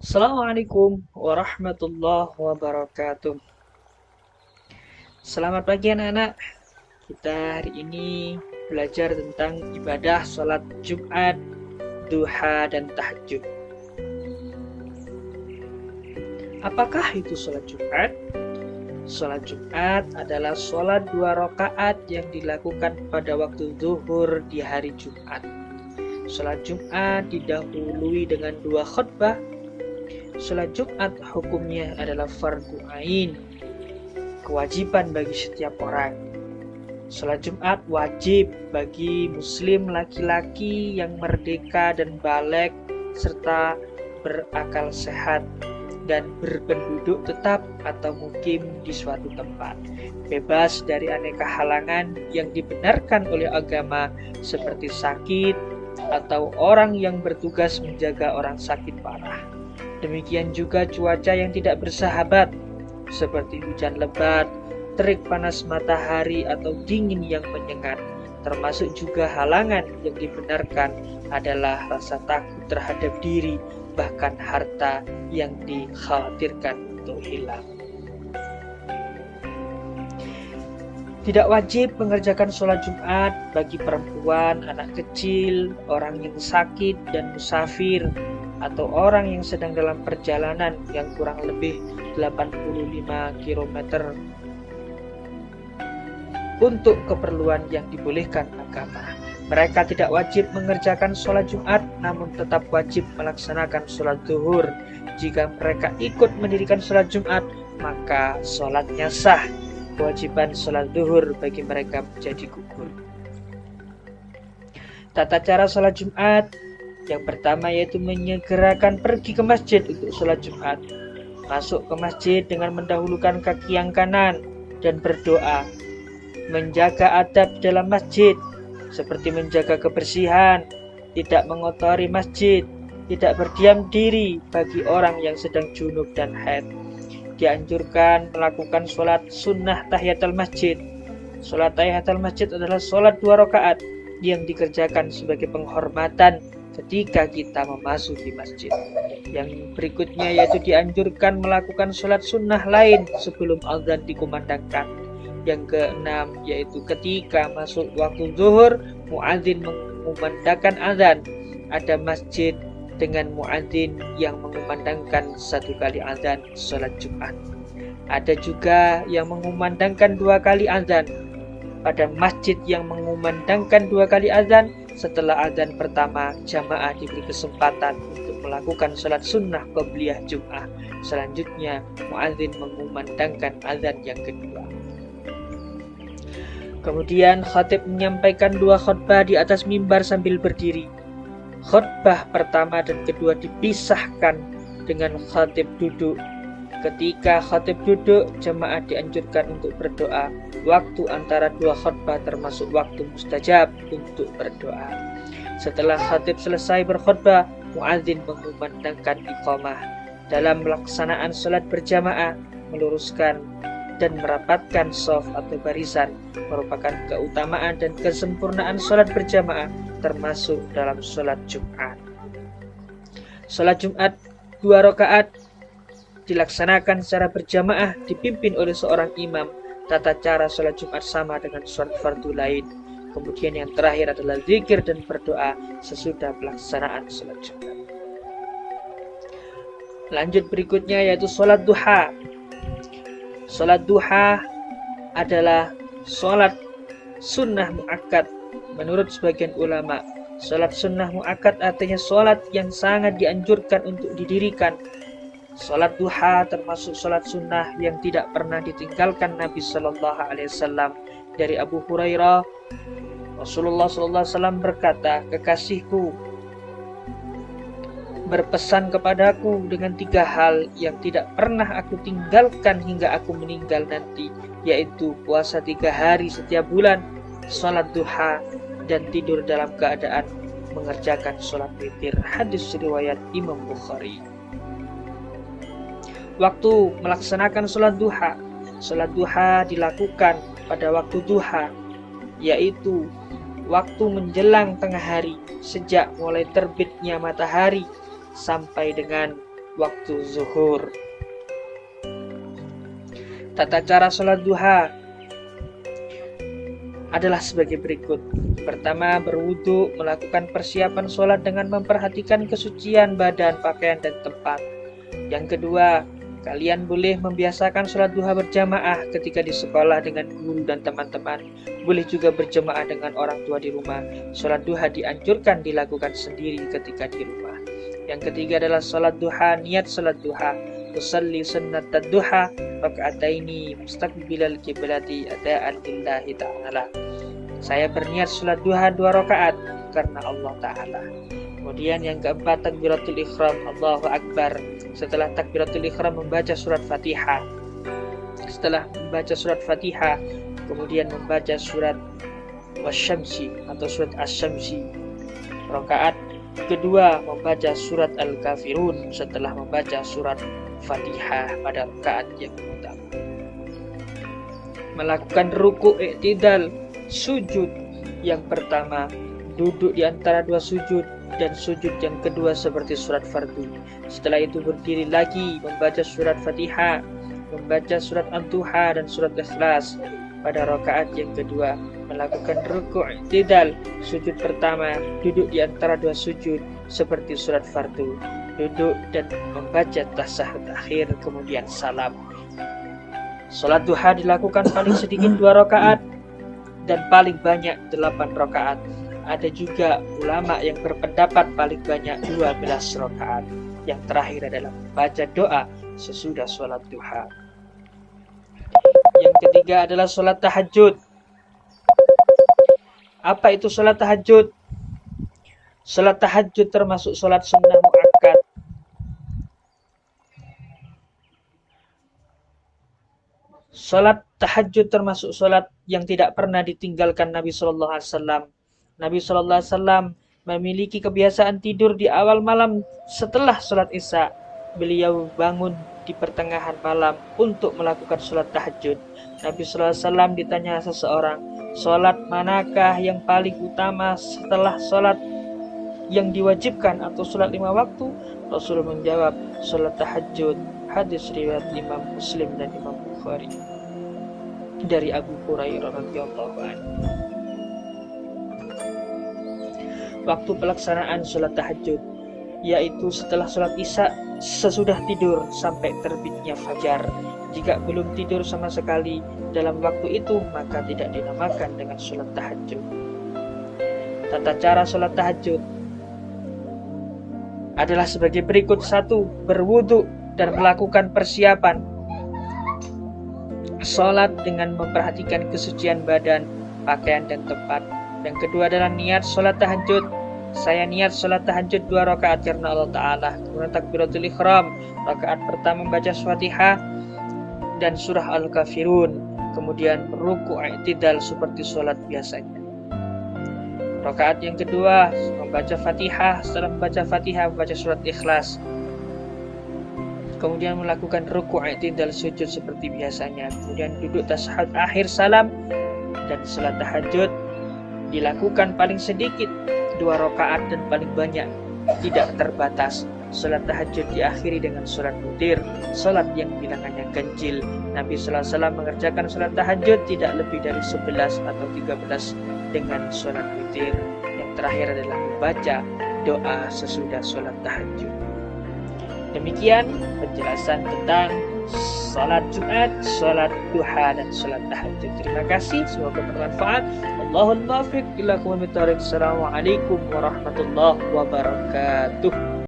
Assalamualaikum warahmatullahi wabarakatuh. Selamat pagi anak-anak. Kita hari ini belajar tentang ibadah sholat Jumat, duha, dan tahajud. Apakah itu sholat Jumat? Sholat Jumat adalah sholat 2 rakaat yang dilakukan pada waktu zuhur di hari Jumat. Sholat Jumat didahului dengan 2 khutbah. Sholat Jumat hukumnya adalah fardu ain, kewajiban bagi setiap orang. Sholat Jumat wajib bagi muslim laki-laki yang merdeka dan baligh serta berakal sehat dan berpenduduk tetap atau mukim di suatu tempat, bebas dari aneka halangan yang dibenarkan oleh agama seperti sakit atau orang yang bertugas menjaga orang sakit parah. Demikian juga cuaca yang tidak bersahabat seperti hujan lebat, terik panas matahari, atau dingin yang menyengat. Termasuk juga halangan yang dibenarkan adalah rasa takut terhadap diri, bahkan harta yang dikhawatirkan untuk hilang. Tidak wajib mengerjakan sholat Jumat bagi perempuan, anak kecil, orang yang sakit dan musafir, atau orang yang sedang dalam perjalanan yang kurang lebih 85 km untuk keperluan yang dibolehkan agama. Mereka tidak wajib mengerjakan sholat Jumat, namun tetap wajib melaksanakan sholat zuhur. Jika mereka ikut mendirikan sholat Jumat, maka sholatnya sah. Kewajiban sholat zuhur bagi mereka menjadi gugur. Tata cara sholat Jumat yang pertama yaitu menyegerakan pergi ke masjid untuk sholat Jumat. Masuk ke masjid dengan mendahulukan kaki yang kanan dan berdoa. Menjaga adab dalam masjid seperti menjaga kebersihan, tidak mengotori masjid, tidak berdiam diri bagi orang yang sedang junub dan haid. Dianjurkan melakukan sholat sunnah tahiyatul masjid. Sholat tahiyatul masjid adalah sholat 2 rakaat yang dikerjakan sebagai penghormatan ketika kita memasuki masjid. Yang berikutnya yaitu dianjurkan melakukan sholat sunnah lain sebelum azan dikumandangkan. Yang keenam yaitu ketika masuk waktu zuhur, muadzin mengumandangkan azan. Ada masjid dengan muadzin yang mengumandangkan 1 kali azan sholat Jumat. Ada juga yang mengumandangkan 2 kali azan. Pada masjid yang mengumandangkan 2 kali azan, setelah azan pertama, jamaah diberi kesempatan untuk melakukan sholat sunnah qabliyah Jum'ah. Selanjutnya, muadzin mengumandangkan azan yang kedua. Kemudian khatib menyampaikan 2 khutbah di atas mimbar sambil berdiri. Khutbah pertama dan kedua dipisahkan dengan khatib duduk. Ketika khatib duduk, jemaah dianjurkan untuk berdoa. Waktu antara 2 khutbah termasuk waktu mustajab untuk berdoa. Setelah khatib selesai berkhutbah, muadzin mengumandangkan iqamah. Dalam pelaksanaan sholat berjamaah, meluruskan dan merapatkan shaf atau barisan merupakan keutamaan dan kesempurnaan sholat berjamaah, termasuk dalam sholat Jumat. Sholat Jumat 2 rakaat dilaksanakan secara berjamaah dipimpin oleh seorang imam. Tata cara sholat Jumat sama dengan sholat fardu lain. Kemudian yang terakhir adalah zikir dan berdoa sesudah pelaksanaan sholat Jumat. Lanjut berikutnya yaitu sholat duha. Sholat duha adalah sholat sunnah muakkad. Menurut sebagian ulama, sholat sunnah muakkad artinya sholat yang sangat dianjurkan untuk didirikan. Sholat duha termasuk sholat sunnah yang tidak pernah ditinggalkan Nabi Shallallahu Alaihi Wasallam. Dari Abu Hurairah, Rasulullah Shallallahu Alaihi Wasallam berkata, kekasihku berpesan kepadaku dengan 3 hal yang tidak pernah aku tinggalkan hingga aku meninggal nanti, yaitu puasa 3 hari setiap bulan, sholat duha, dan tidur dalam keadaan mengerjakan sholat witir. Hadis riwayat Imam Bukhari. Waktu melaksanakan sholat duha. Sholat duha dilakukan pada waktu duha, yaitu waktu menjelang tengah hari, sejak mulai terbitnya matahari sampai dengan waktu zuhur. Tata cara sholat duha adalah sebagai berikut. Pertama, berwudu, melakukan persiapan sholat dengan memperhatikan kesucian badan, pakaian, dan tempat. Yang kedua, kalian boleh membiasakan sholat duha berjamaah ketika di sekolah dengan guru dan teman-teman. Boleh juga berjamaah dengan orang tua di rumah. Sholat duha dianjurkan dilakukan sendiri ketika di rumah. Yang ketiga adalah sholat duha, niat sholat duha. Usalli sunnat duha raka'ataini mustaqbilal qiblati ada'an lillahi ta'ala. Saya berniat sholat duha 2 rakaat karena Allah Ta'ala. Kemudian yang keempat, takbiratul ikhram, Allahu Akbar. Setelah takbiratul ikhram membaca surat Fatihah. Setelah membaca surat Fatihah, kemudian membaca surat Wasyamsi atau surat Asy-Syamsi. Rakaat kedua membaca surat Al-Kafirun setelah membaca surat Fatihah pada rakaat yang utama. Melakukan ruku' i'tidal, sujud yang pertama duduk di antara 2 sujud, dan sujud yang kedua seperti surat fardu. Setelah itu berdiri lagi membaca surat Fatihah, membaca surat Ad-Duha dan surat Ikhlas pada rakaat yang kedua. Melakukan ruku' i'tidal, sujud pertama duduk di antara 2 sujud seperti surat fardu, duduk dan membaca tasyahud akhir, kemudian salam. Salat duha dilakukan paling sedikit 2 rakaat dan paling banyak 8 rakaat. Ada juga ulama yang berpendapat paling banyak 12 rakaat. Yang terakhir adalah membaca doa sesudah sholat duha. Yang ketiga adalah sholat tahajud. Apa itu sholat tahajud? Sholat tahajud termasuk sholat sunnah muakkad. Sholat tahajud termasuk sholat yang tidak pernah ditinggalkan Nabi Shallallahu Alaihi Wasallam. Nabi Shallallahu Alaihi Wasallam memiliki kebiasaan tidur di awal malam setelah sholat isya. Beliau bangun di pertengahan malam untuk melakukan sholat tahajud. Nabi Shallallahu Alaihi Wasallam ditanya seseorang, sholat manakah yang paling utama setelah sholat yang diwajibkan atau sholat 5 waktu? Rasul menjawab, sholat tahajud. Hadis riwayat Imam Muslim dan Imam Bukhari dari Abu Hurairah radhiyallahu anhu. Waktu pelaksanaan sholat tahajud yaitu setelah sholat isya sesudah tidur sampai terbitnya fajar. Jika belum tidur sama sekali dalam waktu itu, maka tidak dinamakan dengan sholat tahajud. Tata cara sholat tahajud adalah sebagai berikut. 1. Berwudu dan melakukan persiapan sholat dengan memperhatikan kesucian badan, pakaian, dan tempat. Yang kedua adalah niat sholat tahajud. Saya niat sholat tahajud 2 rakaat karena Allah Ta'ala. Kemudian takbiratul ikhram, rakaat pertama membaca Fatihah dan surah Al-Kafirun. Kemudian ruku' i'tidal seperti sholat biasanya. Rakaat yang kedua membaca Fatihah. Setelah membaca Fatihah membaca surat Ikhlas. Kemudian melakukan ruku' i'tidal, sujud seperti biasanya. Kemudian duduk tasyahud akhir, salam. Dan salat tahajud dilakukan paling sedikit 2 rakaat dan paling banyak tidak terbatas. Salat tahajud diakhiri dengan salat witir, salat yang bilangannya ganjil. Nabi sallallahu alaihi wasallam mengerjakan salat tahajud tidak lebih dari 11 atau 13 dengan salat witir. Yang terakhir adalah membaca doa sesudah salat tahajud. Demikian penjelasan tentang salat Jumat, salat duha, dan salat tahajud. Terima kasih, semoga bermanfaat. Allahul muwaffiq ila aqwamit thoriq. Assalamualaikum warahmatullahi wabarakatuh.